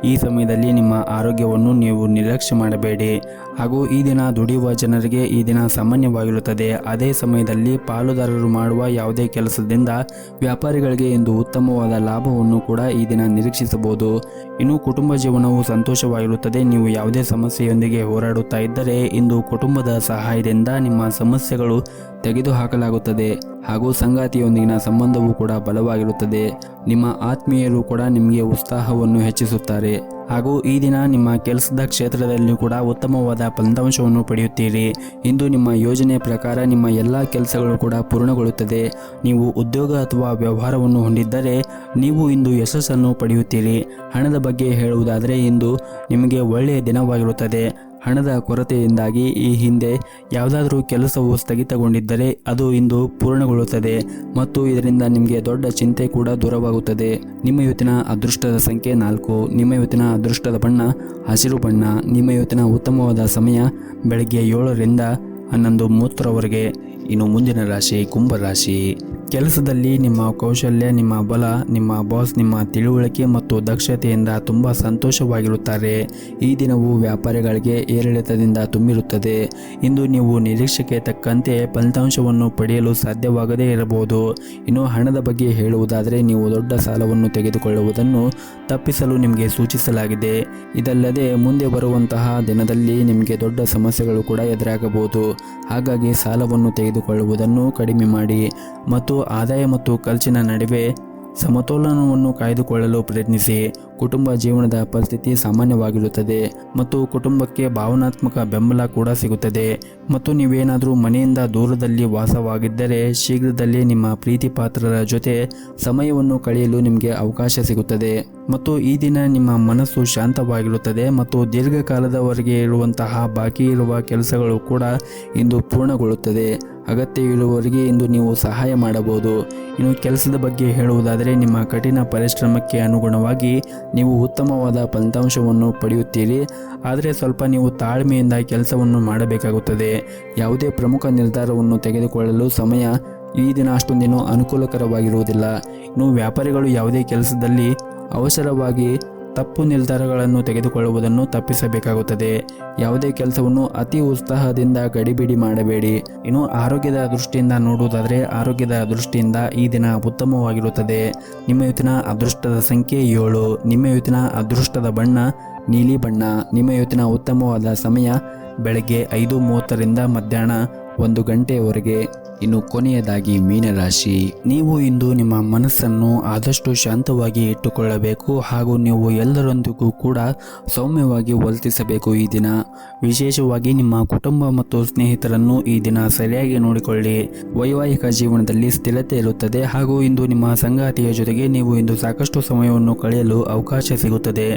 ಈ ಸಮಯದಲ್ಲಿ ನಿಮ್ಮ ಆರೋಗ್ಯವನ್ನು ನೀವು ನಿರ್ಲಕ್ಷ್ಯ ಮಾಡಬೇಡಿ ಹಾಗೂ ಈ ದಿನ ದುಡಿಯುವ ಜನರಿಗೆ ಈ ದಿನ ಸಾಮಾನ್ಯವಾಗಿರುತ್ತದೆ. ಅದೇ ಸಮಯದಲ್ಲಿ ಪಾಲುದಾರರು ಮಾಡುವ ಯಾವುದೇ ಕೆಲಸದಿಂದ ವ್ಯಾಪಾರಿಗಳಿಗೆ ಇಂದು ಉತ್ತಮವಾದ ಲಾಭವನ್ನು ಕೂಡ ಈ ದಿನ ನಿರೀಕ್ಷಿಸಬಹುದು. ಇನ್ನು ಕುಟುಂಬ ಜೀವನವು ಸಂತೋಷವಾಗಿರುತ್ತದೆ. ನೀವು ಯಾವುದೇ ಸಮಸ್ಯೆಯೊಂದಿಗೆ ಹೋರಾಡುತ್ತಾ ಇದ್ದರೆ ಇಂದು ಕುಟುಂಬದ ಸಹಾಯದಿಂದ ನಿಮ್ಮ ಸಮಸ್ಯೆಗಳು ತೆಗೆದುಹಾಕಲಾಗುತ್ತದೆ ಹಾಗೂ ಸಂಗಾತಿಯೊಂದಿಗಿನ ಸಂಬಂಧವೂ ಕೂಡ ಬಲವಾಗಿರುತ್ತದೆ. ನಿಮ್ಮ ಆತ್ಮೀಯರು ಕೂಡ ನಿಮಗೆ ಉತ್ಸಾಹವನ್ನು ಹೆಚ್ಚಿಸುತ್ತಾರೆ ಹಾಗೂ ಈ ದಿನ ನಿಮ್ಮ ಕೆಲಸದ ಕ್ಷೇತ್ರದಲ್ಲಿ ಕೂಡ ಉತ್ತಮವಾದ ಫಲಿತಾಂಶವನ್ನು ಪಡೆಯುತ್ತೀರಿ. ಇಂದು ನಿಮ್ಮ ಯೋಜನೆ ಪ್ರಕಾರ ನಿಮ್ಮ ಎಲ್ಲ ಕೆಲಸಗಳು ಕೂಡ ಪೂರ್ಣಗೊಳ್ಳುತ್ತದೆ. ನೀವು ಉದ್ಯೋಗ ಅಥವಾ ವ್ಯವಹಾರವನ್ನು ಹೊಂದಿದ್ದರೆ ನೀವು ಇಂದು ಯಶಸ್ಸನ್ನು ಪಡೆಯುತ್ತೀರಿ. ಹಣದ ಬಗ್ಗೆ ಹೇಳುವುದಾದರೆ ಇಂದು ನಿಮಗೆ ಒಳ್ಳೆಯ ದಿನವಾಗಿರುತ್ತದೆ. ಹಣದ ಕೊರತೆಯಿಂದಾಗಿ ಈ ಹಿಂದೆ ಯಾವುದಾದರೂ ಕೆಲಸವು ಸ್ಥಗಿತಗೊಂಡಿದ್ದರೆ ಅದು ಇಂದು ಪೂರ್ಣಗೊಳ್ಳುತ್ತದೆ ಮತ್ತು ಇದರಿಂದ ನಿಮಗೆ ದೊಡ್ಡ ಚಿಂತೆ ಕೂಡ ದೂರವಾಗುತ್ತದೆ. ನಿಮ್ಮ ಇವತ್ತಿನ ಅದೃಷ್ಟದ ಸಂಖ್ಯೆ 4. ನಿಮ್ಮ ಇವತ್ತಿನ ಅದೃಷ್ಟದ ಬಣ್ಣ ಹಸಿರು ಬಣ್ಣ. ನಿಮ್ಮ ಇವತ್ತಿನ ಉತ್ತಮವಾದ ಸಮಯ ಬೆಳಗ್ಗೆ 7ರಿಂದ 11:30. ಇನ್ನು ಮುಂದಿನ ರಾಶಿ ಕುಂಭರಾಶಿ. ಕೆಲಸದಲ್ಲಿ ನಿಮ್ಮ ಕೌಶಲ್ಯ, ನಿಮ್ಮ ಬಲ, ನಿಮ್ಮ ಬಾಸ್, ನಿಮ್ಮ ತಿಳುವಳಿಕೆ ಮತ್ತು ದಕ್ಷತೆಯಿಂದ ತುಂಬ ಸಂತೋಷವಾಗಿರುತ್ತಾರೆ. ಈ ದಿನವು ವ್ಯಾಪಾರಿಗಳಿಗೆ ಏರಿಳಿತದಿಂದ ತುಂಬಿರುತ್ತದೆ. ಇಂದು ನೀವು ನಿರೀಕ್ಷೆಗೆ ತಕ್ಕಂತೆ ಫಲಿತಾಂಶವನ್ನು ಪಡೆಯಲು ಸಾಧ್ಯವಾಗದೇ ಇರಬಹುದು. ಇನ್ನು ಹಣದ ಬಗ್ಗೆ ಹೇಳುವುದಾದರೆ ನೀವು ದೊಡ್ಡ ಸಾಲವನ್ನು ತೆಗೆದುಕೊಳ್ಳುವುದನ್ನು ತಪ್ಪಿಸಲು ನಿಮಗೆ ಸೂಚಿಸಲಾಗಿದೆ. ಇದಲ್ಲದೆ ಮುಂದೆ ಬರುವಂತಹ ದಿನದಲ್ಲಿ ನಿಮಗೆ ದೊಡ್ಡ ಸಮಸ್ಯೆಗಳು ಕೂಡ ಎದುರಾಗಬಹುದು. ಹಾಗಾಗಿ ಸಾಲವನ್ನು ತೆಗೆದುಕೊಳ್ಳುವುದನ್ನು ಕಡಿಮೆ ಮಾಡಿ ಮತ್ತು ಆದಾಯ ಮತ್ತು ಖರ್ಚಿನ ನಡುವೆ ಸಮತೋಲನವನ್ನು ಕಾಯ್ದುಕೊಳ್ಳಲು ಪ್ರಯತ್ನಿಸಿ. ಕುಟುಂಬ ಜೀವನದ ಪರಿಸ್ಥಿತಿ ಸಾಮಾನ್ಯವಾಗಿರುತ್ತದೆ ಮತ್ತು ಕುಟುಂಬಕ್ಕೆ ಭಾವನಾತ್ಮಕ ಬೆಂಬಲ ಕೂಡ ಸಿಗುತ್ತದೆ. ಮತ್ತು ನೀವೇನಾದರೂ ಮನೆಯಿಂದ ದೂರದಲ್ಲಿ ವಾಸವಾಗಿದ್ದರೆ ಶೀಘ್ರದಲ್ಲೇ ನಿಮ್ಮ ಪ್ರೀತಿ ಪಾತ್ರರ ಜೊತೆ ಸಮಯವನ್ನು ಕಳೆಯಲು ನಿಮಗೆ ಅವಕಾಶ ಸಿಗುತ್ತದೆ ಮತ್ತು ಈ ದಿನ ನಿಮ್ಮ ಮನಸ್ಸು ಶಾಂತವಾಗಿರುತ್ತದೆ ಮತ್ತು ದೀರ್ಘಕಾಲದವರೆಗೆ ಇರುವಂತಹ ಬಾಕಿ ಇರುವ ಕೆಲಸಗಳು ಕೂಡ ಇಂದು ಪೂರ್ಣಗೊಳ್ಳುತ್ತದೆ. ಅಗತ್ಯವಿರುವವರಿಗೆ ಇಂದು ನೀವು ಸಹಾಯ ಮಾಡಬಹುದು. ಇನ್ನು ಕೆಲಸದ ಬಗ್ಗೆ ಹೇಳುವುದಾದರೆ ನಿಮ್ಮ ಕಠಿಣ ಪರಿಶ್ರಮಕ್ಕೆ ಅನುಗುಣವಾಗಿ ನೀವು ಉತ್ತಮವಾದ ಫಲಿತಾಂಶವನ್ನು ಪಡೆಯುತ್ತೀರಿ. ಆದರೆ ಸ್ವಲ್ಪ ನೀವು ತಾಳ್ಮೆಯಿಂದ ಕೆಲಸವನ್ನು ಮಾಡಬೇಕಾಗುತ್ತದೆ. ಯಾವುದೇ ಪ್ರಮುಖ ನಿರ್ಧಾರವನ್ನು ತೆಗೆದುಕೊಳ್ಳಲು ಸಮಯ ಈ ದಿನ ಅಷ್ಟೊಂದೇನು ಅನುಕೂಲಕರವಾಗಿರುವುದಿಲ್ಲ. ಇನ್ನು ವ್ಯಾಪಾರಿಗಳು ಯಾವುದೇ ಕೆಲಸದಲ್ಲಿ ಅವಸರವಾಗಿ ತಪ್ಪು ನಿರ್ಧಾರಗಳನ್ನು ತೆಗೆದುಕೊಳ್ಳುವುದನ್ನು ತಪ್ಪಿಸಬೇಕಾಗುತ್ತದೆ. ಯಾವುದೇ ಕೆಲಸವನ್ನು ಅತಿ ಉತ್ಸಾಹದಿಂದ ಗಡಿಬಿಡಿ ಮಾಡಬೇಡಿ. ಇನ್ನು ಆರೋಗ್ಯದ ದೃಷ್ಟಿಯಿಂದ ನೋಡುವುದಾದರೆ ಆರೋಗ್ಯದ ದೃಷ್ಟಿಯಿಂದ ಈ ದಿನ ಉತ್ತಮವಾಗಿರುತ್ತದೆ. ನಿಮ್ಮ ಇವತ್ತಿನ ಅದೃಷ್ಟದ ಸಂಖ್ಯೆ 7. ನಿಮ್ಮ ಇವತ್ತಿನ ಅದೃಷ್ಟದ ಬಣ್ಣ ನೀಲಿ ಬಣ್ಣ. ನಿಮ್ಮ ಇವತ್ತಿನ ಉತ್ತಮವಾದ ಸಮಯ ಬೆಳಗ್ಗೆ 5:30ರಿಂದ ಮಧ್ಯಾಹ್ನ 1 ಗಂಟೆಯವರೆಗೆ. ಇನ್ನು ಕೊನೆಯದಾಗಿ ಮೀನರಾಶಿ, ನೀವು ಇಂದು ನಿಮ್ಮ ಮನಸ್ಸನ್ನು ಆದಷ್ಟು ಶಾಂತವಾಗಿ ಇಟ್ಟುಕೊಳ್ಳಬೇಕು ಹಾಗೂ ನೀವು ಎಲ್ಲರೊಂದಿಗೂ ಕೂಡ ಸೌಮ್ಯವಾಗಿ ವರ್ತಿಸಬೇಕು. ಈ ದಿನ ವಿಶೇಷವಾಗಿ ನಿಮ್ಮ ಕುಟುಂಬ ಮತ್ತು ಸ್ನೇಹಿತರನ್ನು ಈ ದಿನ ಸರಿಯಾಗಿ ನೋಡಿಕೊಳ್ಳಿ. ವೈವಾಹಿಕ ಜೀವನದಲ್ಲಿ ಸ್ಥಿರತೆ ಇರುತ್ತದೆ ಹಾಗೂ ಇಂದು ನಿಮ್ಮ ಸಂಗಾತಿಯ ಜೊತೆಗೆ ನೀವು ಇಂದು ಸಾಕಷ್ಟು ಸಮಯವನ್ನು ಕಳೆಯಲು ಅವಕಾಶ ಸಿಗುತ್ತದೆ.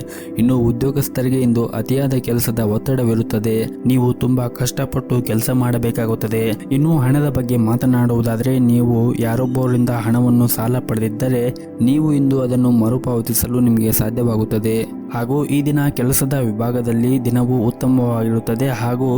ಇನ್ನು ಉದ್ಯೋಗಸ್ಥರಿಗೆ ಇಂದು ಅತಿಯಾದ ಕೆಲಸದ ಒತ್ತಡವಿರುತ್ತದೆ. ನೀವು ತುಂಬಾ ಕಷ್ಟಪಟ್ಟು ಕೆಲಸ ಮಾಡಬೇಕಾಗುತ್ತದೆ. ಇನ್ನು ಹಣದ ಬಗ್ಗೆ ಮಾತನಾಡುವುದಾದರೆ, ನೀವು ಯಾರೊಬ್ಬರಿಂದ ಹಣವನ್ನು ಸಾಲ ಪಡೆದಿದ್ದರೆ ನೀವು ಇಂದು ಅದನ್ನು ಮರುಪಾವತಿಸಲು ನಿಮಗೆ ಸಾಧ್ಯವಾಗುತ್ತದೆ. ಹಾಗೂ ಈ ದಿನ ಕೆಲಸದ ವಿಭಾಗದಲ್ಲಿ ದಿನವೂ ಉತ್ತಮವಾಗಿರುತ್ತದೆ ಹಾಗೂ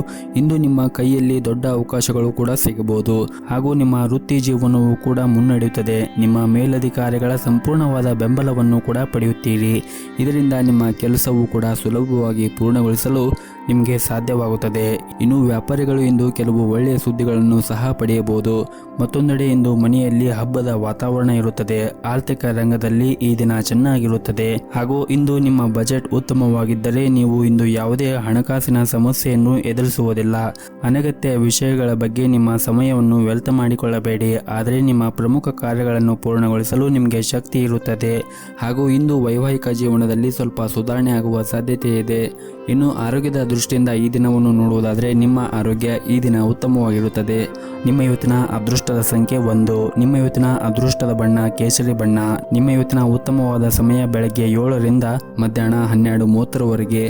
ಇಂದು ನಿಮ್ಮ ಕೈಯಲ್ಲಿ ದೊಡ್ಡ ಅವಕಾಶಗಳು ಕೂಡ ಸಿಗಬಹುದು ಹಾಗೂ ನಿಮ್ಮ ವೃತ್ತಿ ಜೀವನವು ಕೂಡ ಮುನ್ನಡೆಯುತ್ತದೆ. ನಿಮ್ಮ ಮೇಲಧಿಕಾರಿಗಳ ಸಂಪೂರ್ಣವಾದ ಬೆಂಬಲವನ್ನು ಕೂಡ ಪಡೆಯುತ್ತೀರಿ. ಇದರಿಂದ ನಿಮ್ಮ ಕೆಲಸವು ಕೂಡ ಸುಲಭವಾಗಿ ಪೂರ್ಣಗೊಳಿಸಲು ನಿಮಗೆ ಸಾಧ್ಯವಾಗುತ್ತದೆ. ಇನ್ನು ವ್ಯಾಪಾರಿಗಳು ಇಂದು ಕೆಲವು ಒಳ್ಳೆಯ ಸುದ್ದಿಗಳನ್ನು ಸಹ ಪಡೆಯಬಹುದು. ಮತ್ತೊಂದೆಡೆ ಇಂದು ಮನೆಯಲ್ಲಿ ಹಬ್ಬದ ವಾತಾವರಣ ಇರುತ್ತದೆ. ಆರ್ಥಿಕ ರಂಗದಲ್ಲಿ ಈ ದಿನ ಚೆನ್ನಾಗಿರುತ್ತದೆ ಹಾಗೂ ಇಂದು ನಿಮ್ಮ ಬಜೆಟ್ ಉತ್ತಮವಾಗಿದ್ದರೆ ನೀವು ಇಂದು ಯಾವುದೇ ಹಣಕಾಸಿನ ಸಮಸ್ಯೆಯನ್ನು ಎದುರಿಸುವುದಿಲ್ಲ. ಅನಗತ್ಯ ವಿಷಯಗಳ ಬಗ್ಗೆ ನಿಮ್ಮ ಸಮಯವನ್ನು ವ್ಯರ್ಥ ಮಾಡಿಕೊಳ್ಳಬೇಡಿ. ಆದರೆ ನಿಮ್ಮ ಪ್ರಮುಖ ಕಾರ್ಯಗಳನ್ನು ಪೂರ್ಣಗೊಳಿಸಲು ನಿಮಗೆ ಶಕ್ತಿ ಇರುತ್ತದೆ ಹಾಗೂ ಇಂದು ವೈವಾಹಿಕ ಜೀವನದಲ್ಲಿ ಸ್ವಲ್ಪ ಸುಧಾರಣೆ ಆಗುವ ಸಾಧ್ಯತೆ ಇದೆ. ಇನ್ನು ಆರೋಗ್ಯದ ದೃಷ್ಟಿಯಿಂದ ಈ ದಿನವನ್ನು ನೋಡುವುದಾದರೆ, ನಿಮ್ಮ ಆರೋಗ್ಯ ಈ ದಿನ ಉತ್ತಮವಾಗಿರುತ್ತದೆ. ನಿಮ್ಮ ಇವತ್ತಿನ ಅದೃಷ್ಟದ ಸಂಖ್ಯೆ 1. ನಿಮ್ಮ ಇವತ್ತಿನ ಅದೃಷ್ಟದ ಬಣ್ಣ ಕೇಸರಿ ಬಣ್ಣ. ನಿಮ್ಮ ಇವತ್ತಿನ ಉತ್ತಮವಾದ ಸಮಯ ಬೆಳಗ್ಗೆ 7 ರಿಂದ ಮಧ್ಯಾಹ್ನ 12:30 ರವರೆಗೆ.